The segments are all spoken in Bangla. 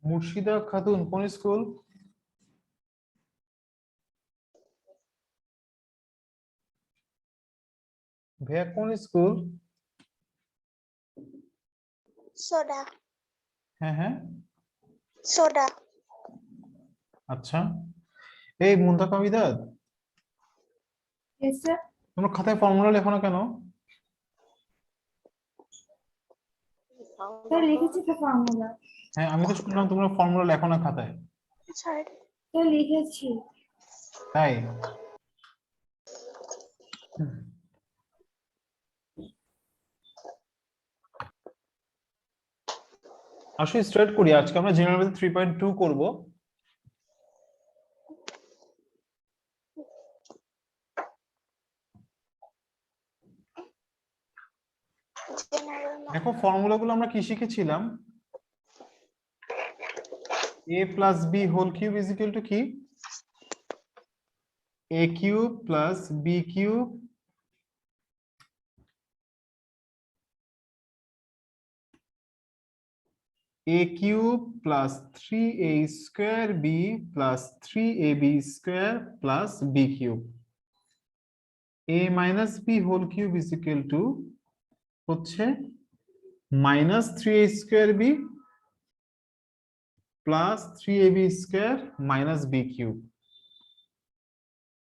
মুর্শিদা খাতুন কোন স্কুল? ভাইয়া কোন স্কুল? সোডা। হ্যাঁ হ্যাঁ, সোডা। আচ্ছা। এই মুনতাকা বিদাত, Yes, sir. তোমরা খাতায় ফর্মুলা লেখো না কেন? Sir, লিখেছি তো ফর্মুলা। হ্যাঁ, আমি তো শুনলাম তোমরা ফর্মুলা লেখো না খাতায়। স্যার স্যার লিখেছি। তাই? আসলে স্টার্ট করি। আজকে আমরা জেনারেল ম্যাথ 3.2 করব। জেনারেল দেখো ফর্মুলাগুলো আমরা কি শিখেছিলাম? a plus b whole cube is equal to কি? a cube plus b cube a cube plus 3a square b plus 3ab square plus b cube. a minus b whole cube is equal to হচ্ছে minus 3a square b plus 3ab square minus b cube.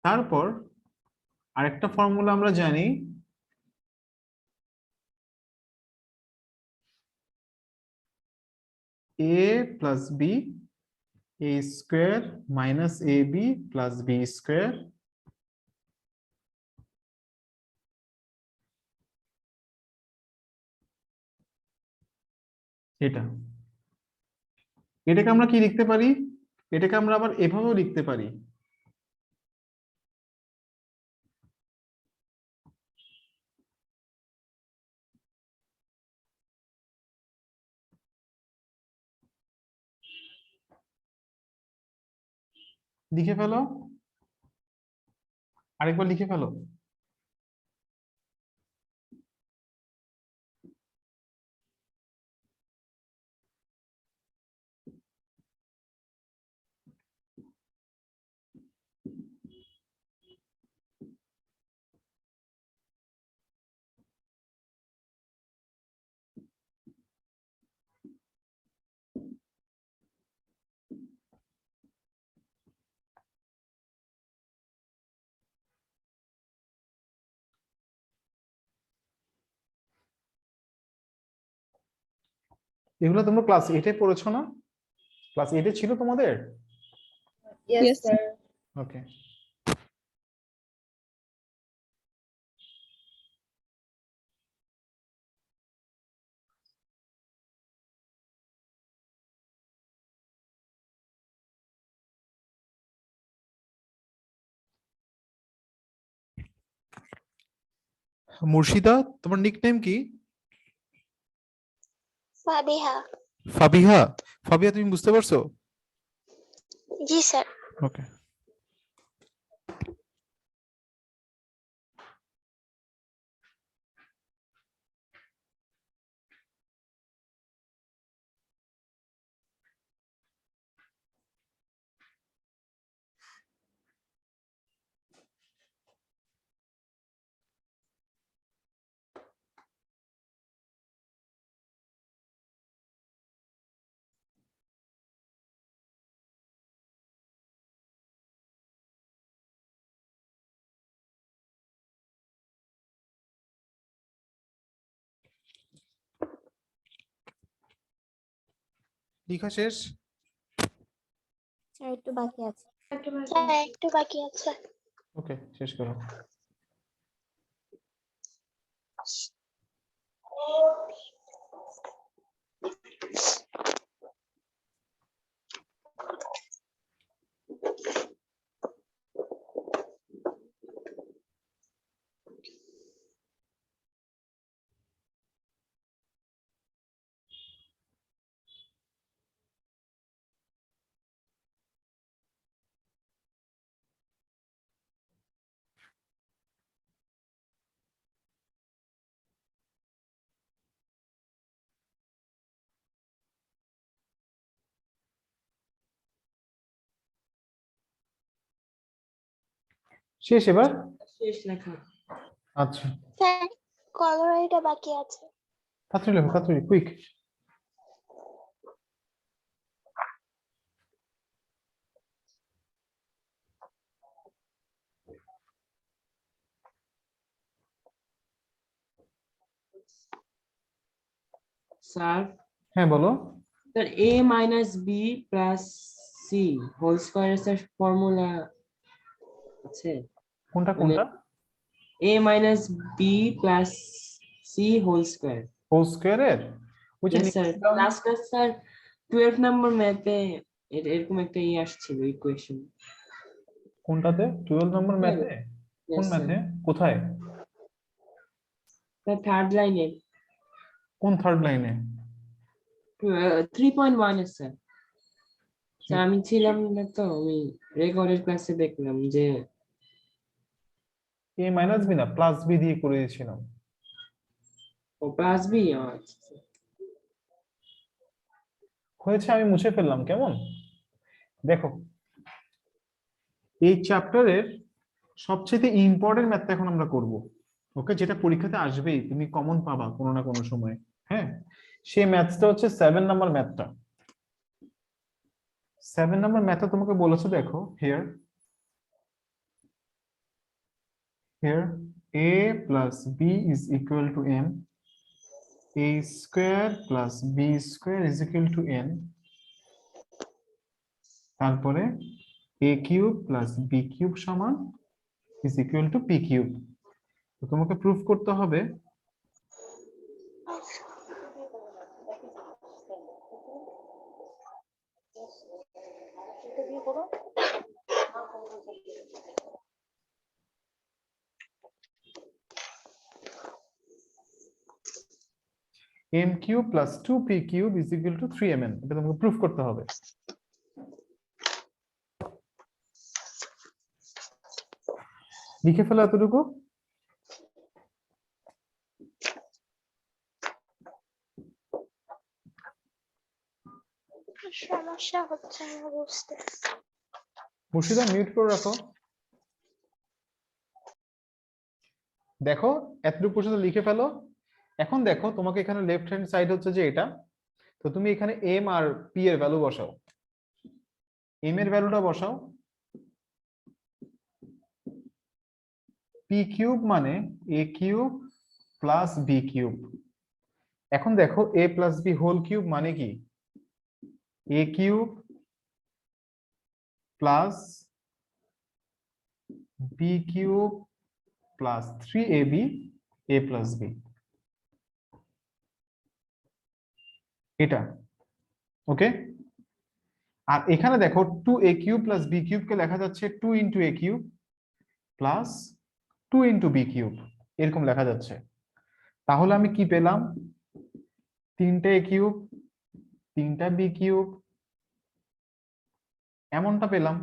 তারপর আরেকটা ফর্মুলা আমরা জানি, a plus b a square minus ab plus b square এটাকে আমরা কি লিখতে পারি? এটাকে আমরা আবার এভাবেও লিখতে পারি, লিখে ফেলো, আরেকবার লিখে ফেলো। এগুলো তোমরা ক্লাস 8 এ পড়েছো না? ক্লাস 8 এ ছিল তোমাদের? Yes, sir. ওকে। মুর্শিদা, তোমার নিকনেম কি? ফাবিহা। ফাবিহা। ফাবিহা, তুমি বুঝতে পারছো? জি স্যার। ওকে। লেখা শেষ? স্যার একটু বাকি আছে। স্যার একটু বাকি আছে। ওকে, শেষ করো। শেষ এবার? শেষ লেখা। আচ্ছা, স্যার কলোরাইটা বাকি আছে। তাড়াতাড়ি লেখো, তাড়াতাড়ি, কুইক। স্যার হ্যাঁ বলো। Sir a minus B plus C whole square এর ফর্মুলা আছে? কোনটা মানে কোনটা? a minus B plus C whole square. Whole স্কয়ারের ওই যে yes sir, last class sir 12 নম্বর ম্যাথে এরকম একটা আসছিল ইকুয়েশন। কোনটাতে? 12 নম্বর ম্যাথে? কোন ম্যাথে? কোথায়? স্যার থার্ড লাইনে কোন থার্ড লাইনে? 3.1 এর স্যার। স্যার আমি ছিলাম না তো, আমি রেকর্ডের ক্লাসে দেখলাম যে এ মাইনাস বি না, প্লাস বি দিয়ে করে দিয়েছিলাম। ও প্লাস বি। হয়েছে, আমি মুছে ফেললাম, কেমন? দেখো, এই চ্যাপ্টারের সবচেয়ে ইম্পর্টেন্ট ম্যাথটা এখন আমরা করব। ওকে, যেটা পরীক্ষাতে আসবেই, তুমি কমন পাবা কোনো না কোনো সময়। হ্যাঁ, সেই ম্যাথটা হচ্ছে 7 নাম্বার ম্যাথটা। 7 নাম্বার ম্যাথটা তোমাকে বলেছে, দেখো here here a plus b is equal to m, a square plus b square is equal to n, তারপরে a cube plus b cube সমান is equal to p cube. তো তোমাকে প্রুফ করতে হবে m cube plus 2p cube is equal to 3mn। এটা তোমাকে প্রুফ করতে হবে। লিখে ফেলো এতটুকু। সমস্যা হচ্ছে না বুঝতে। মুর্শিদা মিউট করে রাখো। দেখো এতটুকু পর্যন্ত লিখে ফেলো। এখন দেখো তোমাকে এখানে লেফট হ্যান্ড সাইড হচ্ছে যে এটা, তো তুমি এখানে এম আর পি এর ভ্যালু বসাও। এম এর ভ্যালুটা বসাও, পি কিউব মানে A cube plus B cube. এখন দেখো A plus B whole cube মানে কি? A cube plus B cube plus 3ab a plus B, এটা ওকে। আর এখানে দেখো 2a কিউব প্লাস বি কিউবকে লেখা যাচ্ছে 2 into A cube plus 2 into B cube, এরকম লেখা যাচ্ছে। তাহলে আমি কি পেলাম? 3টা এ কিউব 3টা বি কিউব, এমনটা পেলাম।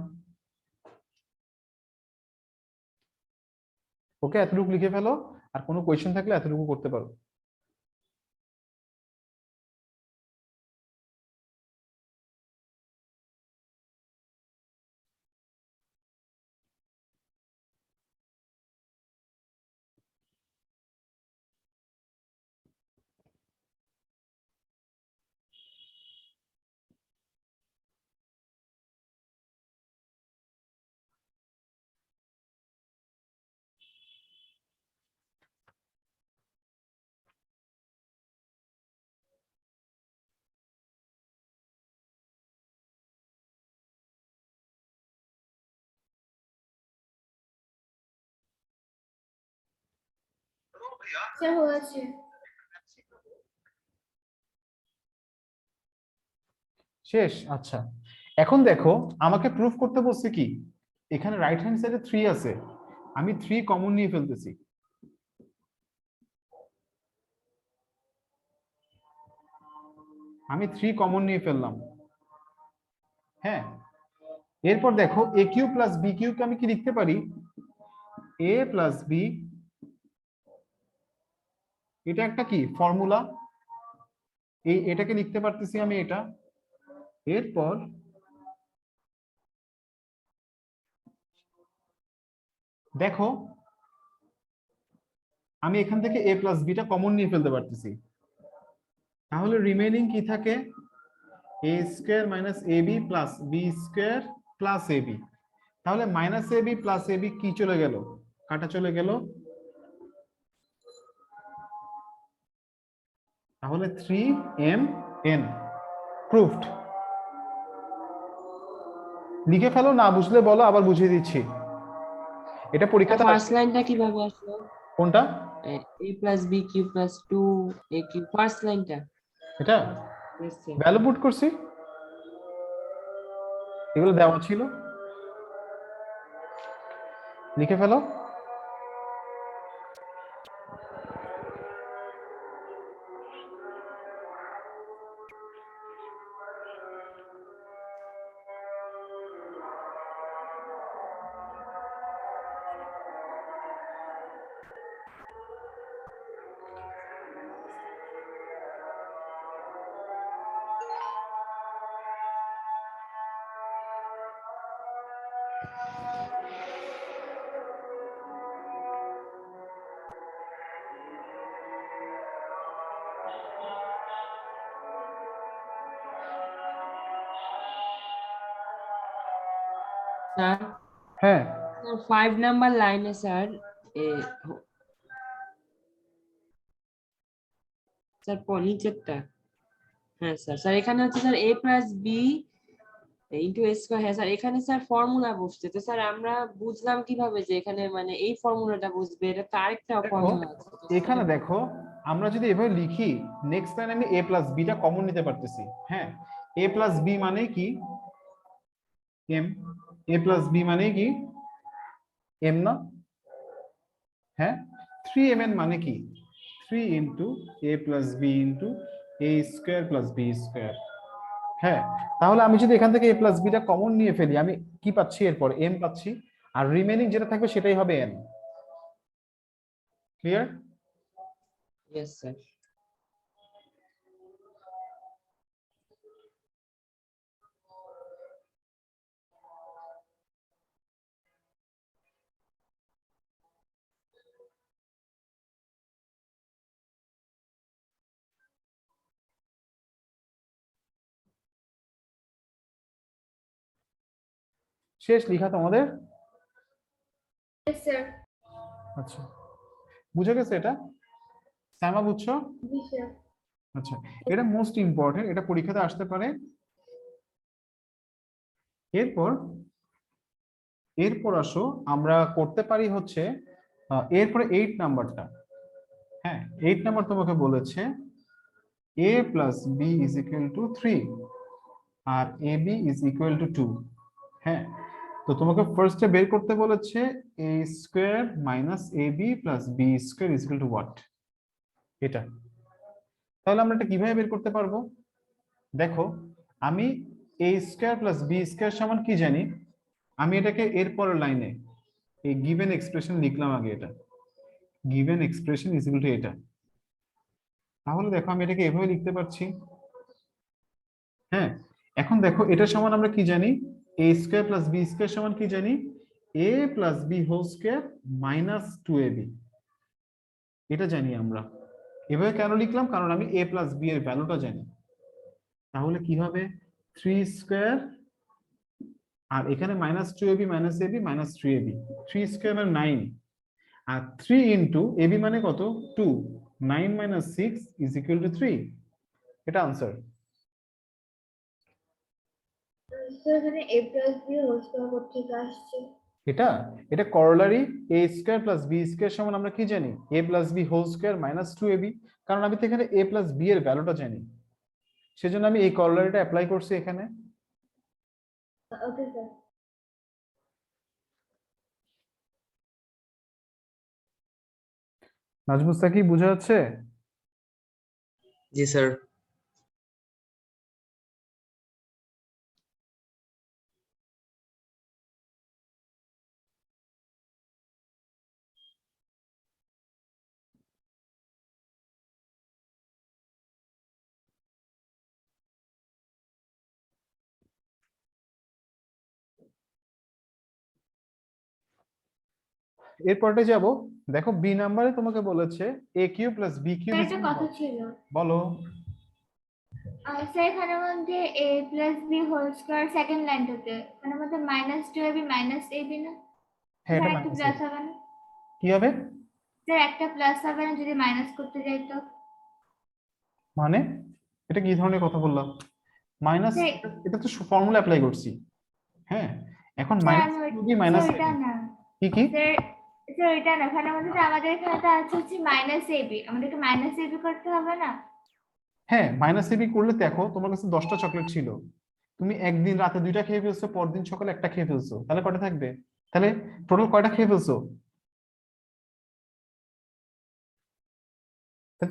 ওকে, এতটুকু লিখে ফেলো, আর কোনো কোয়েশ্চেন থাকলে এতটুকু করতে পারো। স্যার হয়েছে। শেষ? আচ্ছা, এখন দেখো আমাকে প্রুফ করতে বলছে কি, এখানে রাইট হ্যান্ড সাইডে 3 আছে, আমি 3 কমন নিয়ে ফেলতেছি। আমি 3 কমন নিয়ে ফেললাম। হ্যাঁ, এরপর দেখো এ কিউব প্লাস বি কিউবকে আমি কি লিখতে পারি? এ প্লাস বি, এটা একটা কি ফর্মুলা, এটাকে লিখতে পারতেছি আমি এটা। এরপর দেখো আমি এখান থেকে a প্লাস বিটা কমন নিয়ে ফেলতে পারতেছি, তাহলে রিমেইনিং কি থাকে, a square minus ab plus B square plus ab। তাহলে মাইনাস ab প্লাস ab কি চলে গেল, কাটা চলে গেল, তাহলে 3mn প্রুফড। লিখে ফেলো, না বুঝলে বলো, আবার বুঝিয়ে দিচ্ছি। এটা পরীক্ষাতে ফার্স্ট লাইনটা কিভাবে আসলো? কোনটা? a plus b q plus 2a q, first লাইনটা। এটা Yes, sir. ভ্যালু পুট করছি, এগুলো দেওয়া ছিল, লিখে ফেলো। স্যার, হ্যাঁ 5 নাম্বার লাইনে স্যার স্যার নিচেরটা, হ্যাঁ স্যার, স্যার এখানে হচ্ছে sir a plus b into a square. হ্যাঁ স্যার, এখানে স্যার ফর্মুলা বসছে, তো স্যার আমরা বুঝলাম কিভাবে যে এখানে মানে এই ফর্মুলাটা বুঝবে, এটা তো আরেকটা দেখো, ফর্মুলা আছে তো স্যার এখানে এটা- দেখো আমরা যদি এভাবে লিখি, নেক্সট লাইন আমি a প্লাস বিটা কমন নিতে পারতেছি। হ্যাঁ, a প্লাস বি মানে কি m, a প্লাস বি মানে কি m না? হ্যাঁ, 3mn মানে কি 3 into a plus b into a square plus B square. হ্যাঁ, তাহলে আমি যদি এখান থেকে a প্লাস বিটা কমন নিয়ে ফেলি, আমি কি পাচ্ছি, এরপর m পাচ্ছি, আর রিমেইনিং যেটা থাকবে সেটাই হবে n। ক্লিয়ার? Yes, sir. শেষ লিখা তোমাদের? Yes, sir. আচ্ছা, বুঝে গেছে এটা? সাইমা বুঝছো? Yes, sir. আচ্ছা, এটা মোস্ট ইম্পর্টেন্ট, এটা পরীক্ষাতে আসতে পারে। এরপর এরপর আসো আমরা করতে পারি হচ্ছে এরপরে 8 নাম্বারটা। হ্যাঁ, 8 নাম্বার তোমাকে বলেছে a plus B is equal to 3 আর A B is equal to 2। হ্যাঁ, তো তোমাকে ফার্স্টে বের করতে বলেছে a square minus A B plus B square is equal to what, এটা। তাহলে আমরা এটা কিভাবে বের করতে পারবো? দেখো, আমি a square plus B square সমান কি জানি, আমি এটাকে এর পরের লাইনে এই গিভেন এক্সপ্রেশন লিখলাম আগে, এটা given expression is equal two এটা। তাহলে দেখো আমি এটাকে এভাবে লিখতে পারছি। হ্যাঁ, এখন দেখো এটা সমান আমরা কি জানি, a square plus B square সমান কি জানি, a plus B whole square minus 2ab, এটা জানি আমরা। এভাবে কেন লিখলাম, কারণ আমি a প্লাস বি এর ভ্যালুটা জানি। তাহলে কি হবে, 3 স্কয়ার আর এখানে minus 2ab minus ab minus 3ab, 3 square মানে 9, আর 3 ইন্টু ab মানে কত 2, 9 মাইনাস 6 ইজ ইকুয়াল টু 3, এটা আনসার। So, এখানে a plus b whole square কোথেকে আসছে? এটা এটা corollary, a square plus B square সমান আমরা কি জানি, a plus B whole square minus 2ab, কারণ আমি তো এখানে a প্লাস বি এর ভ্যালুটা জানি, সেজন্য আমি এই করোলারিটা অ্যাপ্লাই করছি এখানে। Okay, sir. নাজমুস কি বোঝা যাচ্ছে? জি স্যার। এরপরটা যাব, দেখো বি নাম্বারে তোমাকে বলেছে A cube plus B cube sir একটা কথা ছিল, বলো। স্যার এখানের মধ্যে a plus B whole square second লাইনটাতে এখানের মধ্যে minus two AB minus AB না, হ্যাঁ, স্যার এটা একটা মাইনাস প্লাস হবে না? কি হবে স্যার একটা প্লাস হবে না যদি মাইনাস করতে যাই তো? মানে, এটা কি ধরনের কথা বললাম? মাইনাস, স্যার এটা তো ফর্মুলা অ্যাপ্লাই করছি। হ্যাঁ, এখন স্যার মাইনাস আমি বি স্যার মাইনাস ওইটা না, কি কি স্যার স্যার ওইটা না, এখানের মধ্যে তো আমাদের এখানে তো আছে হচ্ছে মাইনাস এবি, আমাদেরকে মাইনাস এবি করতে হবে না? হ্যাঁ, মাইনাস বি করলে দেখো তোমার কাছে 10টা চকলেট ছিল, তুমি একদিন রাতে 2টা খেয়ে ফেলছো, পরদিন সকালে একটা খেয়ে ফেলছো, তাহলে কয়টা থাকবে? তাহলে টোটাল কয়টা খেয়ে ফেলছো?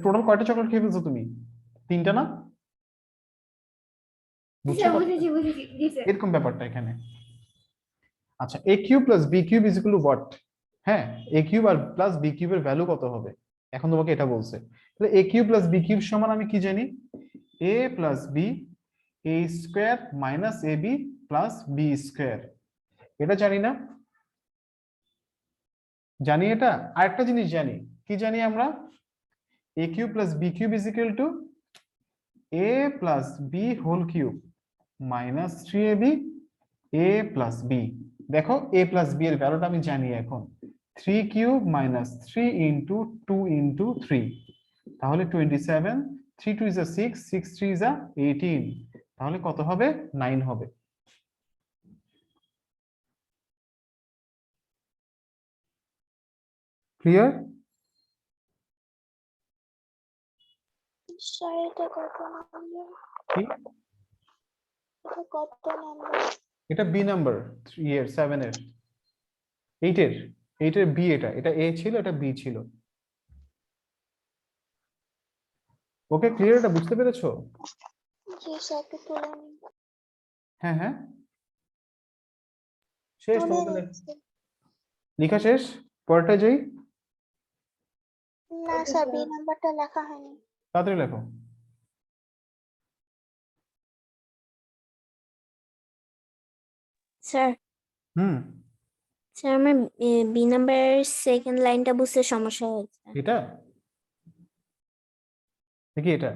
টোটাল কয়টা চকলেট খেয়ে ফেলছো তুমি? 3টা না? জি বুঝছো স্যার, কথাটা? বুঝেছি বুঝেছি, জি স্যার। এরকম ব্যাপারটা এখানে। আচ্ছা, A cube plus B cube is equal to what? হ্যাঁ, এ কিউব আর প্লাস বি কিউবের ভ্যালু কত হবে, এখন তোমাকে এটা বলছে। তাহলে A cube plus B cube সমান আমি কি জানি? A plus B A square minus A B plus B square, এটা জানি না? জানি এটা। আরেকটা জিনিস জানি, কি জানি আমরা? A cube plus B cube is equal to A plus B whole cube minus 3ab A plus B. দেখো এ প্লাস বি এর ভ্যালুটা আমি জানি এখন, 3 কিউব মাইনাস 3 ইন্টু 2 ইন্টু 3, তাহলে 27, 3 2 is a 6, 6 3 is a 18, তাহলে কত হবে? 9 হবে। ক্লিয়ার? স্যার এটা কত নাম্বার? কি? এটা কত নাম্বার? এটা বি নাম্বার 3 এর 7 এর 8 এর 8 এর বি, এটা এটা এ ছিল, এটা বি ছিল। ওকে, ক্লিয়ার? এটা বুঝতে পেরেছো? জি স্যার, একটু তুলে নিন। হ্যাঁ হ্যাঁ, শেষ তুলে তোমাকে নিচ্ছি। লেখা শেষ, পরেরটা যাই। না স্যার, বি নাম্বারটা লেখা হয়নি। তাড়াতাড়ি লেখো। স্যার হুম, স্যার আমার বি নাম্বারের সেকেন্ড লাইনটা বুঝতে সমস্যা হয়েছে। এটা দেখি, এটা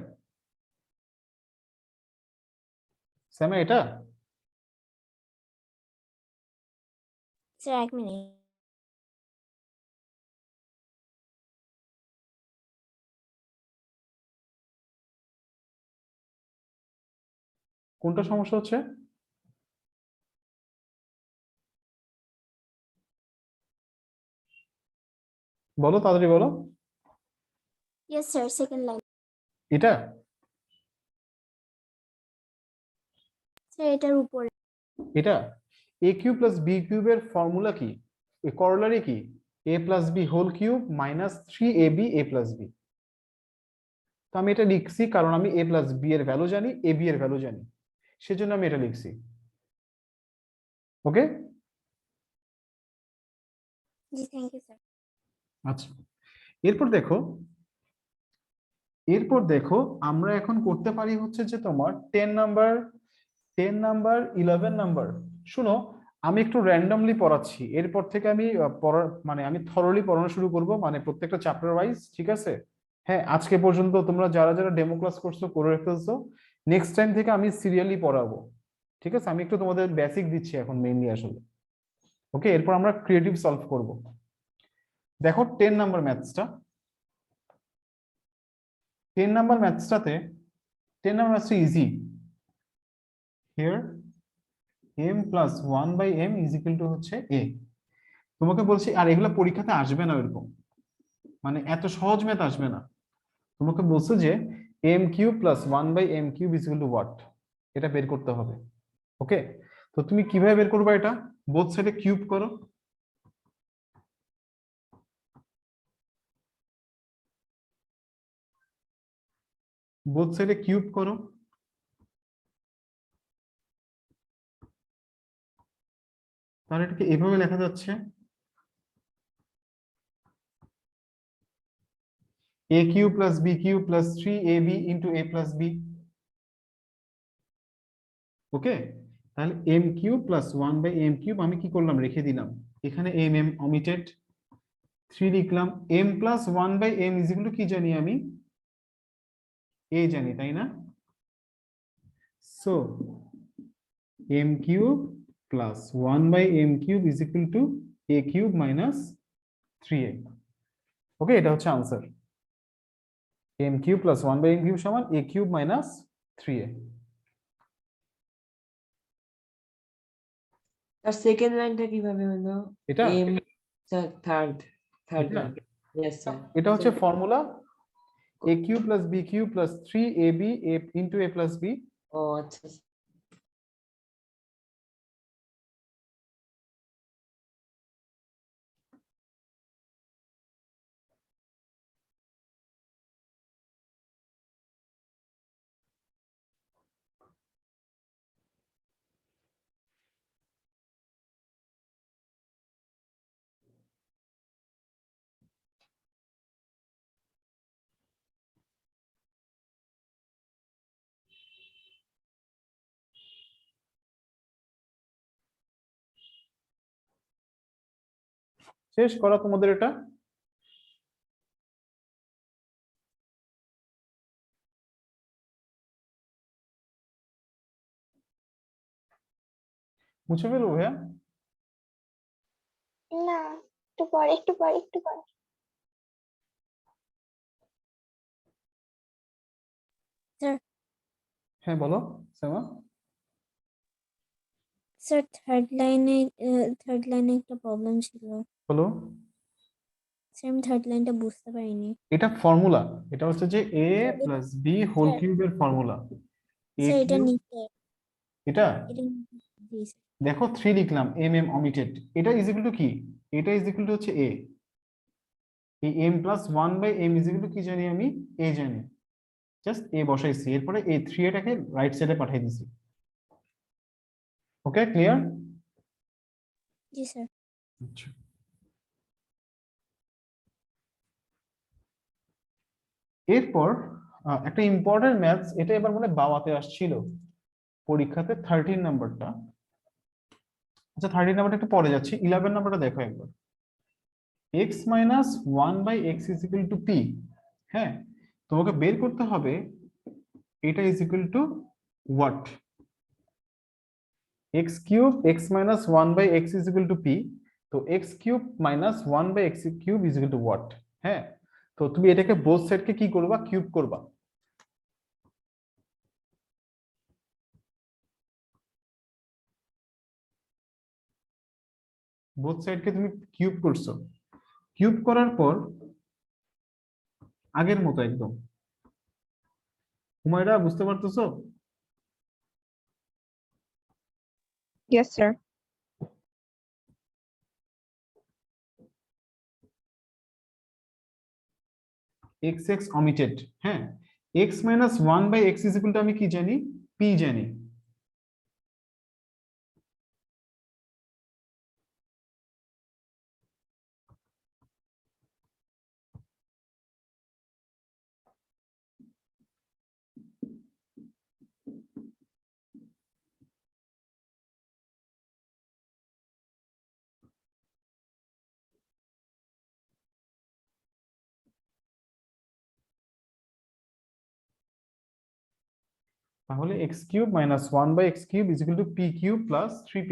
স্যামা, এটা স্যার এক মিনিট। কোনটা সমস্যা হচ্ছে? বলো, তাড়াতাড়ি বলো। Yes sir, second line. এটা স্যার এটার উপরে। এটা এ কিউব প্লাস বি কিউবের ফর্মুলা কি, করলারি কি? A plus B whole cube minus 3ab A plus B. তো আমি এটা লিখছি কারণ আমি এ প্লাস বি এর ভ্যালু জানি, এ বি এর ভ্যালু জানি, সেজন্য আমি এটা লিখছি। ওকে, জি থ্যাংক ইউ স্যার। আচ্ছা, এরপর দেখো, আমরা এখন করতে পারি হচ্ছে যে তোমার 10 নাম্বার 11 নাম্বার। শুনো, আমি একটু র্যান্ডমলি পড়াচ্ছি, এরপর থেকে আমি মানে আমি থরলি পড়ানো শুরু করব, মানে প্রত্যেকটা চ্যাপ্টার ওয়াইজ, ঠিক আছে? হ্যাঁ, আজকে পর্যন্ত তোমরা যারা যারা ডেমো ক্লাস করছো করে ফেলছো, নেক্সট টাইম থেকে আমি সিরিয়ালি পড়াবো, ঠিক আছে? আমি একটু তোমাদের বেসিক দিচ্ছি এখন মেইনলি আসলে। ওকে, এরপর আমরা ক্রিয়েটিভ সলভ করব। দেখো 10 নাম্বার ম্যাথসটা, 10 নাম্বার ম্যাথসটাতে 10 নাম্বার ম্যাথসটা easy. Here m plus 1/m is equal to হচ্ছে a। তোমাকে বলছি, আর এগুলো পরীক্ষাতে আসবে না এরকম, মানে এত সহজ ম্যাথ আসবে না। তোমাকে বলছে যে m cube plus 1/m cube is equal to what, এটা বের করতে হবে। ওকে, তো তুমি কিভাবে বের করবে? এটা বোথ সাইডে কিউব করো, বোথ সাইডে কিউব করো, তাহলে এটাকে এভাবে লেখা যাচ্ছে a cube plus b cube plus 3ab into a plus b। ওকে, তাহলে m cube plus 1/m cube আমি কি করলাম? রেখে দিলাম, এখানে m m অমিটেড, 3 লিখলাম, m plus 1 by m is equal to কি জানি আমি, a জানি, তাই না? So m cube plus 1 by m cube is equal to a cube minus 3a। Okay, এটা হচ্ছে answer. m cube plus 1 by m cube সমান a কিউব মাইনাস 3a। আর সেকেন্ড লাইনটা কিভাবে হলো? এটা এম স্যার থার্ড এটা? লাইন। Yes sir. এটা হচ্ছে formula a cube plus b cube plus 3ab a into a plus b। ও আচ্ছা। শেষ করা তোমাদের এটা? মুছে ফেলবো ভাইয়া? না, একটু পরে, একটু পরে, একটু পরে। স্যার হ্যাঁ বলো শ্যামা। স্যার থার্ড লাইনে একটা প্রবলেম ছিল বলো। স্যার, আমি থার্ড লাইনটা বুঝতে পারিনি। এটা ফর্মুলা, এটা হচ্ছে যে a sir, plus b whole sir, কিউবের ফর্মুলা। a স্যার এটা কিউব, নিচে, এটা এটা জি স্যার। দেখো 3 লিখলাম, mm অমিটেড, এটা ইজ ইকুয়াল টু কি, এটা ইজ ইকুয়াল টু হচ্ছে a। এই m plus 1 by m is equal to কি জানি আমি, a জানি, জাস্ট a বসাইছি, এরপরে এই 3 এটাকে রাইট সাইডে পাঠিয়ে দিছি। ওকে, ক্লিয়ার? জি স্যার। আচ্ছা, এরপর একটা ইম্পর্টেন্ট ম্যাথস, এটা এবার মনে হয় বাওয়াতে আসছিল পরীক্ষাতে, 13 নাম্বারটা। আচ্ছা 13 নাম্বারটা একটু পরে যাচ্ছি, 11 নাম্বারটা দেখো একবার। x minus 1 by X is equal to P. হ্যাঁ, তোমাকে বের করতে হবে এটা is equal to what. X cube X minus 1 by X is equal to P, তো X cube minus 1 by X cube is equal to what. হ্যাঁ, তো তুমি এটাকে বোথ সাইডকে কি করবা, কিউব করবা। বোথ সাইডকে তুমি কিউব করছো, কিউব করার পর আগের মতো একদম, হুমায়রা বুঝতে পারতেছো? Yes, sir. X X omitted. হ্যাঁ, X minus 1 by X is equal to আমি কি জানি, পি জানি। তাহলে X cube minus 1 by X cube is equal to P cube plus 3p।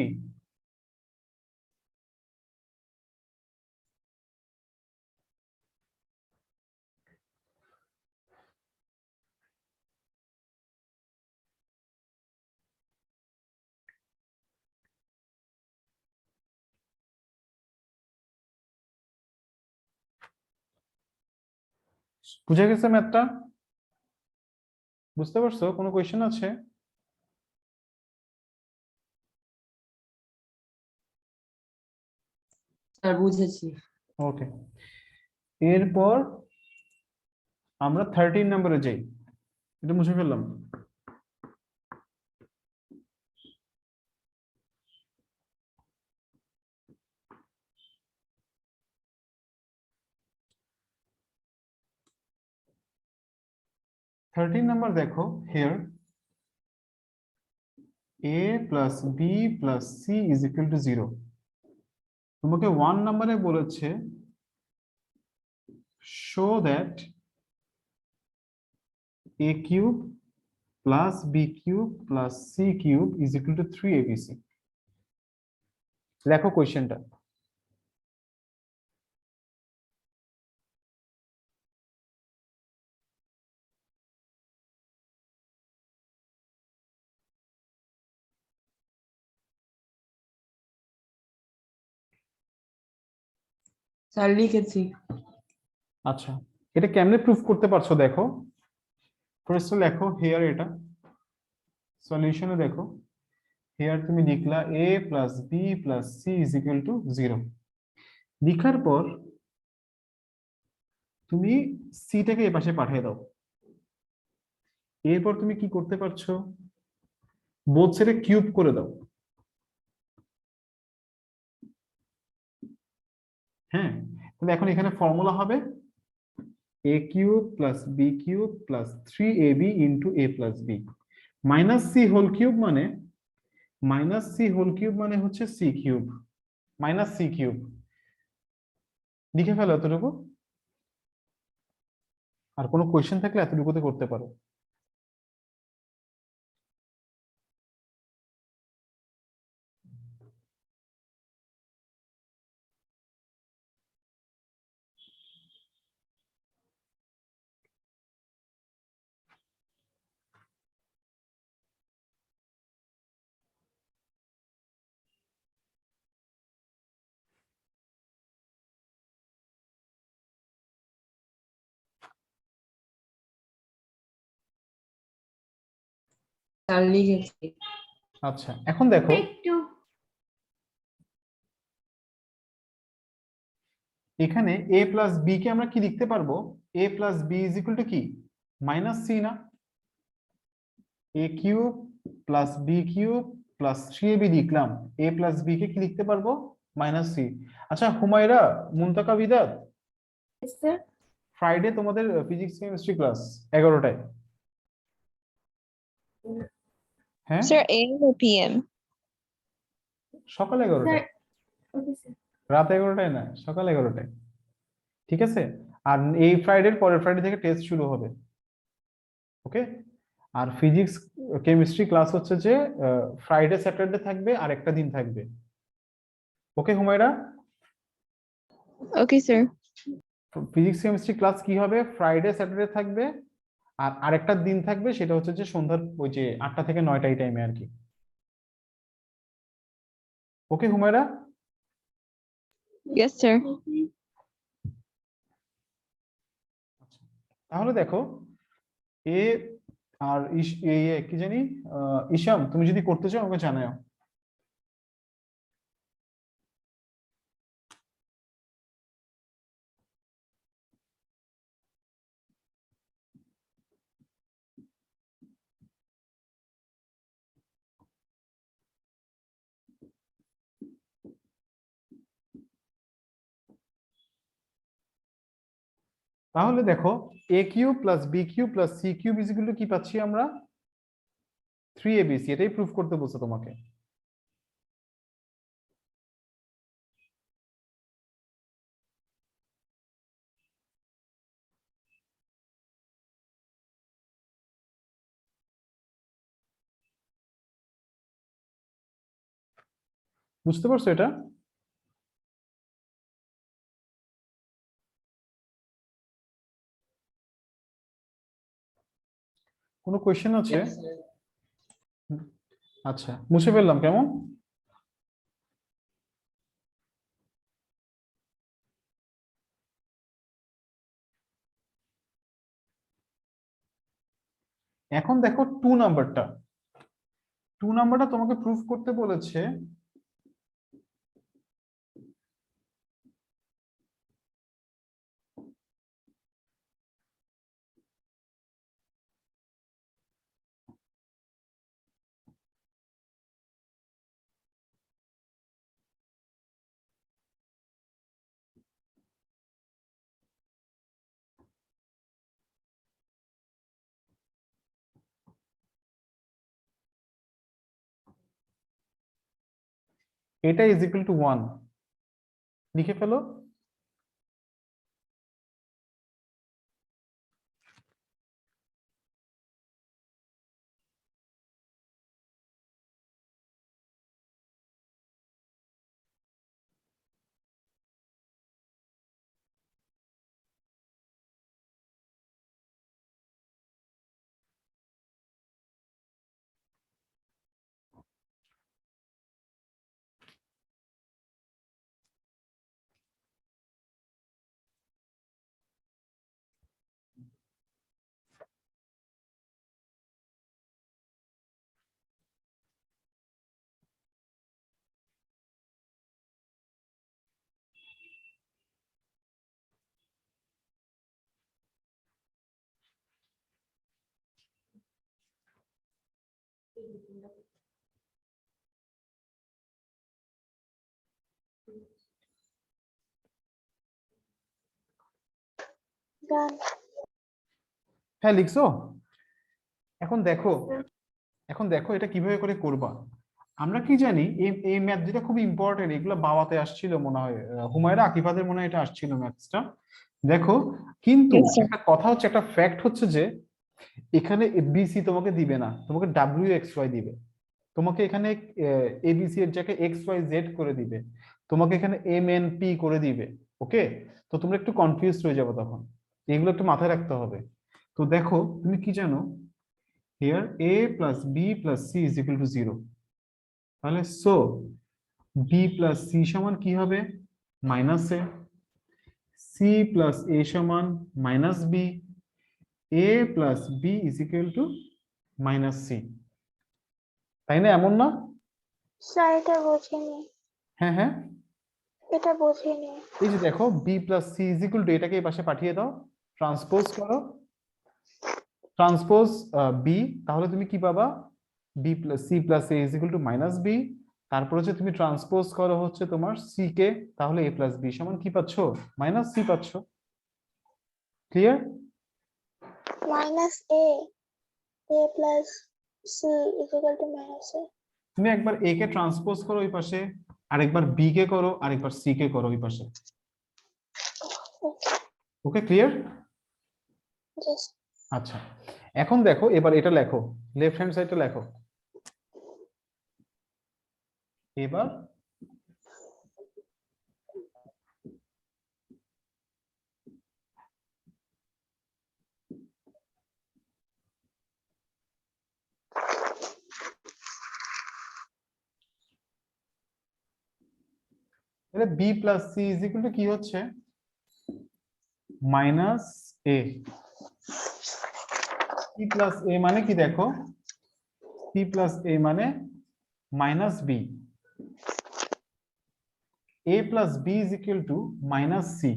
বুঝে গেছে ম্যাথটা? বুঝতে পারছো? কোনো কোয়েশ্চেন আছে? স্যার বুঝেছি। ওকে, এরপর আমরা 13 নম্বরে যাই, এটা মুছে ফেললাম। থার্টিন নাম্বার দেখো, here a plus B plus C is equal to 0। তোমাকে 1 নাম্বারে বলেছে show that a cube plus b cube plus c cube is equal to 3abc. লেখো কোশ্চেনটা। স্যার লিখেছি। আচ্ছা, এটা কেমনে প্রুফ করতে পারছো দেখো। ফার্স্ট লেখো হিয়ার, এটা সলিউশনে দেখো হিয়ার তুমি লিখলা a plus B plus C is equal to 0। লিখার পর তুমি সিটাকে এই পাশে পাঠিয়ে দাও। এরপর তুমি কি করতে পারছো, বোথ সাইডে কিউব করে দাও। হ্যাঁ, তাহলে এখন এখানে ফর্মুলা হবে a cube plus B cube plus 3ab into a plus B minus C whole cube মানে হচ্ছে C cube minus C cube. লিখে ফেলো এতটুকু, আর কোনো কোয়েশ্চেন থাকলে এতটুকুতে করতে পারো। স্যার লিখেছি। আচ্ছা, এখন দেখো একটু এখানে a প্লাস বি কে আমরা কি লিখতে পারবো, a plus B is equal to কি মাইনাস সি না, a cube plus B cube plus 3ab লিখলাম, a প্লাস বি কে কি লিখতে পারবো মাইনাস সি। আচ্ছা হুমায়রা, মুনতাকা, বিদাত, স্যার ফ্রাইডে তোমাদের ফিজিক্স কেমিস্ট্রি ক্লাস 11টায়। হ্যাঁ Sir, AM or PM? সকাল 11টায়, ওকে স্যার রাত 11টায় না, সকাল 11টায়। ঠিক আছে, আর এই ফ্রাইডের পরের ফ্রাইডে থেকে টেস্ট শুরু হবে। ওকে, আর ফিজিক্স কেমিস্ট্রি ক্লাস হচ্ছে যে ফ্রাইডে স্যাটারডে থাকবে আর একটা দিন থাকবে। Okay Humayra, Okay, sir. Physics chemistry class কি হবে, ফ্রাইডে স্যাটারডে থাকবে আর আরেকটা দিন থাকবে, সেটা হচ্ছে যে সন্ধ্যার ওই যে 8টা থেকে 9টা এই টাইমে আর কি। ওকে হুমায়রা, Yes, sir. তাহলে দেখো এ আর কি জানি ইশাম, তুমি যদি করতে চাও আমাকে জানাও। তাহলে দেখো a cube plus B cube plus C cube is equal to কি পাচ্ছি আমরা 3abc, এটাই প্রুফ করতে বলছে তোমাকে। বুঝতে পারছো এটা? কোনো কোয়েশ্চেন আছে? আচ্ছা, মুছে ফেললাম কেমন? এখন দেখো 2 নাম্বারটা তোমাকে প্রুফ করতে বলেছে এটা ইজ ইকুয়াল টু 1। লিখে ফেলো। ডান। হ্যাঁ লিখছো? এখন দেখো এটা কিভাবে করে করবা। আমরা কি জানি এই ম্যাথ যেটা খুব ইম্পর্টেন্ট, এগুলো বাবাতে আসছিল মনে হয়, হুমায়রা আকিফাদের মনে হয় এটা আসছিল ম্যাথসটা। দেখো কিন্তু Yes, sir. একটা কথা হচ্ছে, একটা ফ্যাক্ট হচ্ছে যে এখানে বিসি তোমাকে দিবে না, তোমাকে ডাব্লিউ এক্স ওয়াই দিবে। তোমাকে এখানে এবিসি এর জায়গায় এক্স ওয়াই জেড করে দিবে, তোমাকে এখানে এম এন পি করে দিবে। ওকে, তো তোমরা একটু কনফিউজ হয়ে যাবে তখন, এগুলো একটু মাথায় রাখতে হবে। তো দেখো তুমি কি জানো, here a plus B plus C is equal to 0, তাহলে সো বি প্লাস সি সমান কি হবে, minus A, C plus A সমান minus B, A plus B is equal to minus C. তাই না, এমন না? স্যার এটা বুঝিনি, হ্যাঁ হ্যাঁ, এটা বুঝিনি। এই যে দেখো B plus C is equal to, এটাকে এই পাশে পাঠিয়ে দাও, ট্রান্সপোজ করো, ট্রান্সপোজ বি, তাহলে তুমি কি পাবা, B plus C plus A is equal to minus B. তারপর হচ্ছে তুমি ট্রান্সপোজ করো হচ্ছে তোমার সি কে, তাহলে এ প্লাস বি সমান কি পাচ্ছ, মাইনাস সি পাচ্ছ। Clear? Minus A plus C equal to minus A. তুমি একবার এ কে ট্রান্সপোজ করো ওই পাশে, আরেকবার বি কে করো, আরেকবার সি কে করো ওই পাশে। ওকে, ক্লিয়ার? Yes. আচ্ছা, এখন দেখো এবার এটা লেখো, লেফট হ্যান্ড সাইডটা লেখো এবার। তাহলে B plus C is equal to কি হচ্ছে, minus A. C plus A মানে কি দেখো, সি প্লাস এ মানে minus B, A plus B is equal to minus C.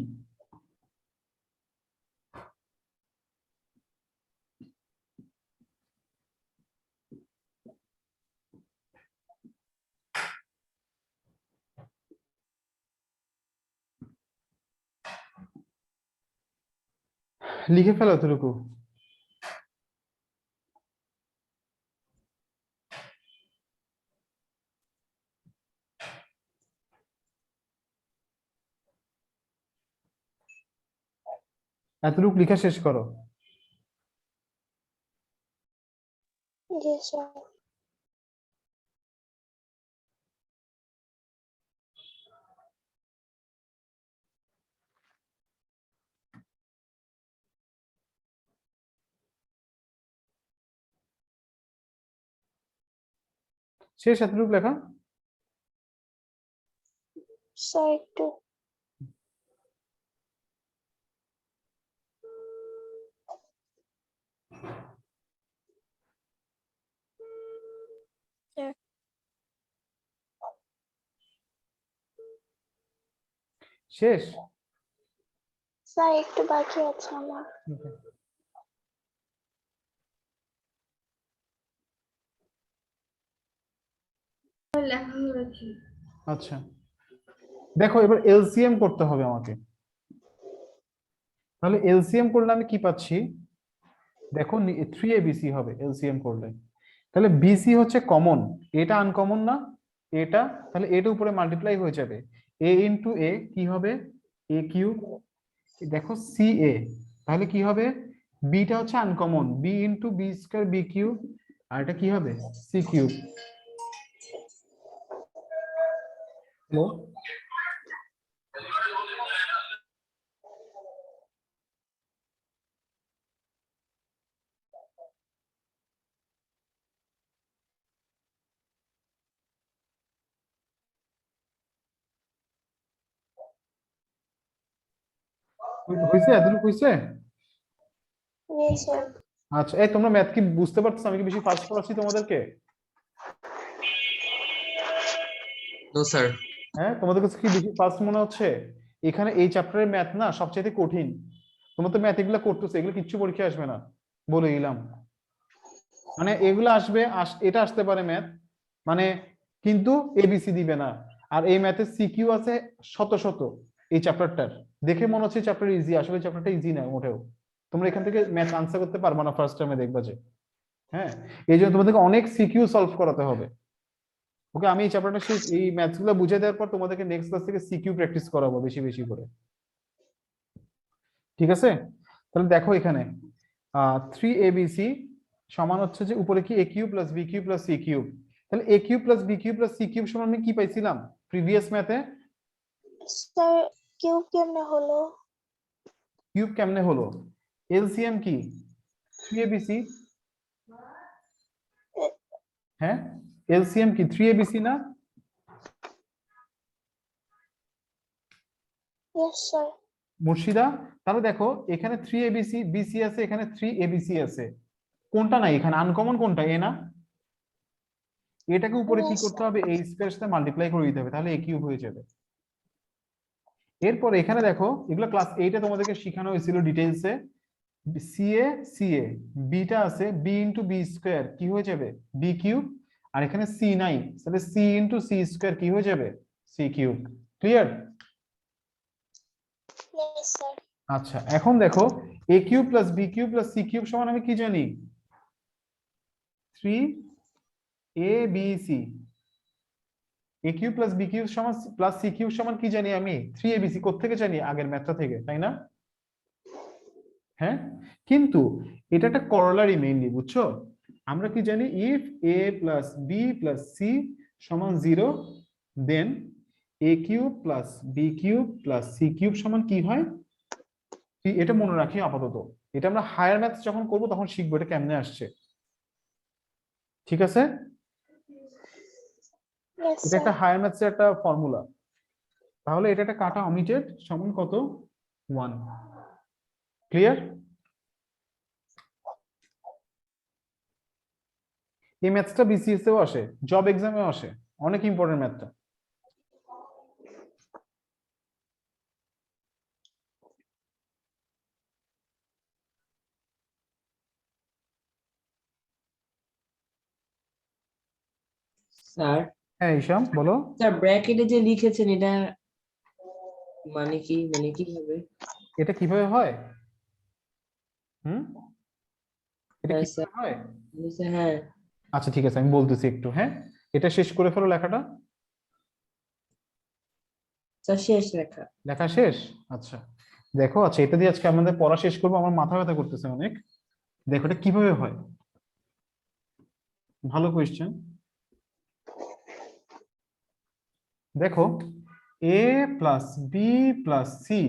লিখে ফেলো এতটুকু। এতটুকু লিখা শেষ করো। Yes, sir. শেষ এতটুকু লেখা? স্যার একটু শেষ? স্যার একটু বাকি আছে আমার। লেখা হয়েছে। আচ্ছা, দেখো এবার এলসিএম করতে হবে আমাকে। তাহলে এলসিএম করলে আমি কি পাচ্ছি, দেখো 3abc হবে এলসিএম করলে। তাহলে বিসি হচ্ছে কমন, এটা আনকমন না, এটা, তাহলে এটা উপরে মাল্টিপ্লাই হয়ে যাবে, এ ইন্টু এ কি হবে, এ কিউব। দেখো সি এ, তাহলে কি হবে, বিটা হচ্ছে uncommon, B into B square B cube, আর এটা কি হবে, সি কিউব। হ্যালো, হয়েছে এতটুকু হয়েছে? Yes, sir. আচ্ছা, এই তোমরা ম্যাথ কি বুঝতে পারছো, আমি কি বেশি ফাস্ট পড়াচ্ছি তোমাদেরকে? No sir. হ্যাঁ, তোমাদের কাছে কি বেশি ফাস্ট মনে হচ্ছে? এখানে এই চ্যাপ্টারের ম্যাথ না সবচেয়ে কঠিন। তোমরা তো ম্যাথ এগুলো করতেছো, এগুলো কিচ্ছু পরীক্ষায় আসবে না, বলে দিলাম। মানে এগুলো আসবে, এটা আসতে পারে ম্যাথ, মানে কিন্তু এবিসি দিবে না। আর এই ম্যাথের সিকিউ আছে শত শত। এই চ্যাপ্টারটার দেখে মনে হচ্ছে চ্যাপ্টার ইজি, আসলে চ্যাপ্টারটা ইজি না মোটেও। তোমরা এখান থেকে ম্যাথ আনসার করতে পারবে না ফার্স্ট টাইমে, দেখবা যে। হ্যাঁ, এই জন্য তোমাদেরকে অনেক সিকিউ সলভ করাতে হবে। ওকে, আমি এই চ্যাপ্টারটা শেষ, এই ম্যাথস গুলো বুঝে দেওয়ার পর তোমাদেরকে নেক্সট ক্লাস থেকে সিকিউ প্র্যাকটিস করাবো বেশি বেশি করে। ঠিক আছে, তাহলে দেখো এখানে 3abc সমান হচ্ছে যে উপরে কি a cube plus b cube plus c cube. তাহলে a cube plus b cube plus c cube সমান আমি কি পাইছিলাম প্রিভিয়াস ম্যাথে? স্যার কিউব কেমনে হলো? কিউব কেমনে হলো? এলসিএম কি 3abc? হ্যাঁ, এলসিএম কি 3abc না? Yes sir. মুর্শিদা, তাহলে দেখো এখানে 3abc bc আছে, এখানে 3abc আছে, কোনটা নাই এখানে? আনকমন কোনটা? এ না? এটাকে উপরে কি Yes, করতে sir. হবে? এই স্কয়ার সাথে মাল্টিপ্লাই করে দিতে হবে, তাহলে a কিউব হয়ে যাবে। এরপর এখানে দেখো, এগুলো ক্লাস 8 এ তোমাদেরকে শেখানো হয়েছিল ডিটেইলসে। সিএ সিএ বিটা আছে, বি ইনটু বি স্কয়ার কি হয়ে যাবে? B cube. আর এখানে সি নাই, তাহলে সি ইনটু সি স্কয়ার কি হয়ে যাবে? C cube. Clear? Yes, sir. আচ্ছা, এখন দেখো a cube plus B cube plus C cube সমান আমি কি জানি? 3abc। A cube plus B cube সমান প্লাস সি কিউব সমান কি জানি আমি? 3abc। কোত্থেকে জানি? আগের ম্যাথটা থেকে, তাই না? হ্যাঁ, কিন্তু এটা একটা করলারি মেইনলি, বুঝছো? আমরা কি জানি? If a plus B plus C সমান 0, then a cube plus B cube plus C cube সমান কি হয়? এটা মনে রাখি আপাতত, এটা আমরা হায়ার ম্যাথস যখন করব তখন শিখবো এটা কেমনে আসছে। ঠিক আছে, Yes, এটা একটা sir. হায়ার ম্যাথস এর একটা ফর্মুলা। তাহলে এটা একটা কাটা অমিটেড সমান কত? 1। ক্লিয়ার? এই ম্যাথসটা বিসিএস এও আসে, জব এক্সামেও আসে, অনেক ইম্পর্টেন্ট ম্যাথটা। স্যার, হ্যাঁ ঈশাম বলো। স্যার ব্র্যাকেটে যে লিখেছেন এটা মানে কি, মানে কি হবে? এটা কিভাবে হয়? এটা হ্যাঁ কিভাবে হয়? স্যার, হ্যাঁ আচ্ছা ঠিক আছে, আমি বলতেছি একটু। হ্যাঁ, এটা শেষ করে ফেলো লেখাটা। স্যার, শেষ লেখা। লেখা শেষ? আচ্ছা দেখো, আচ্ছা এটা দিয়ে আজকে আমাদের পড়া শেষ করবো, আমার মাথা ব্যথা করতেছে অনেক। দেখো এটা কিভাবে হয়, ভালো কোয়েশ্চেন। দেখো a plus B plus C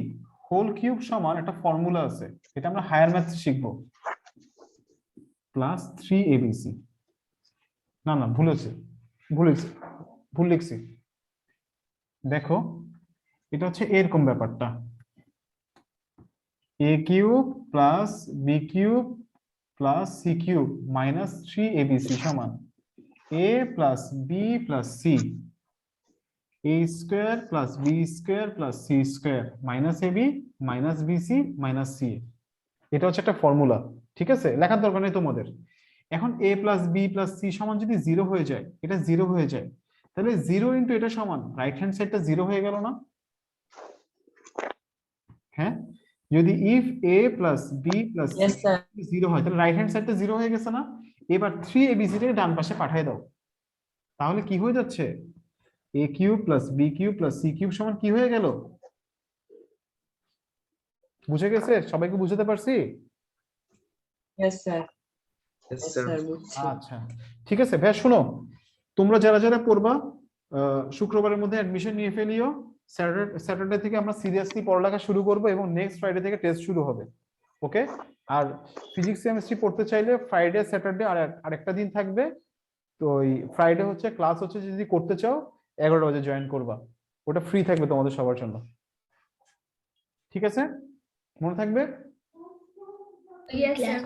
whole cube সমান একটা ফর্মুলা আছে, এটা আমরা হায়ার ম্যাথস শিখবো। প্লাস 3abc, না না ভুলেছি, ভুল লিখছি। দেখো এটা হচ্ছে এরকম ব্যাপারটা, a cube plus B cube plus C cube minus 3abc সমান a plus B plus C a square plus B square plus C square minus ab minus BC minus C. এটা হচ্ছে একটা ফর্মুলা, ঠিক আছে? লেখার দরকার নেই তোমাদের। এখন a plus B plus C সমান যদি 0 হয়ে যায়, এটা 0 হয়ে যায়, তাহলে 0 ইনটু এটা সমান রাইট হ্যান্ড সাইডটা 0 হয়ে গেল না? হ্যাঁ, যদি if a plus B plus C yes sir. 0 হয়, তাহলে রাইট হ্যান্ড সাইডটা 0 হয়ে গেছে না? এবার 3abc টাকে ডান পাশে পাঠিয়ে দাও, তাহলে কি হয়ে যাচ্ছে? a cube plus B cube plus C cube সমান কি হয়ে গেল? বুঝে গেছে? সবাইকে বুঝাতে পারছি? Yes sir. Yes, yes sir. Sir, বুঝছি। আচ্ছা ঠিক আছে ভাই, শোনো, তোমরা যারা যারা পড়বা শুক্রবারের মধ্যে অ্যাডমিশন নিয়ে ফেলিও। স্যাটারডে থেকে আমরা সিরিয়াসলি পড়ালেখা শুরু করব এবং নেক্সট ফ্রাইডে থেকে টেস্ট শুরু হবে। ওকে, আর ফিজিক্স কেমিস্ট্রি পড়তে চাইলে ফ্রাইডে স্যাটারডে আরেকটা দিন থাকবে। তো ওই ফ্রাইডে হচ্ছে ক্লাস হচ্ছে, যদি করতে চাও 11টা বাজে জয়েন করবা, ওটা ফ্রি থাকবে তোমাদের সবার জন্য। ঠিক আছে, মনে থাকবে? Yes, sir.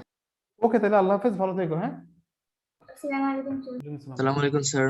ওকে, তাহলে আল্লাহ হাফেজ, ভালো থেকো। হ্যাঁ, Assalamu alaikum, sir. Assalamu alaikum, sir.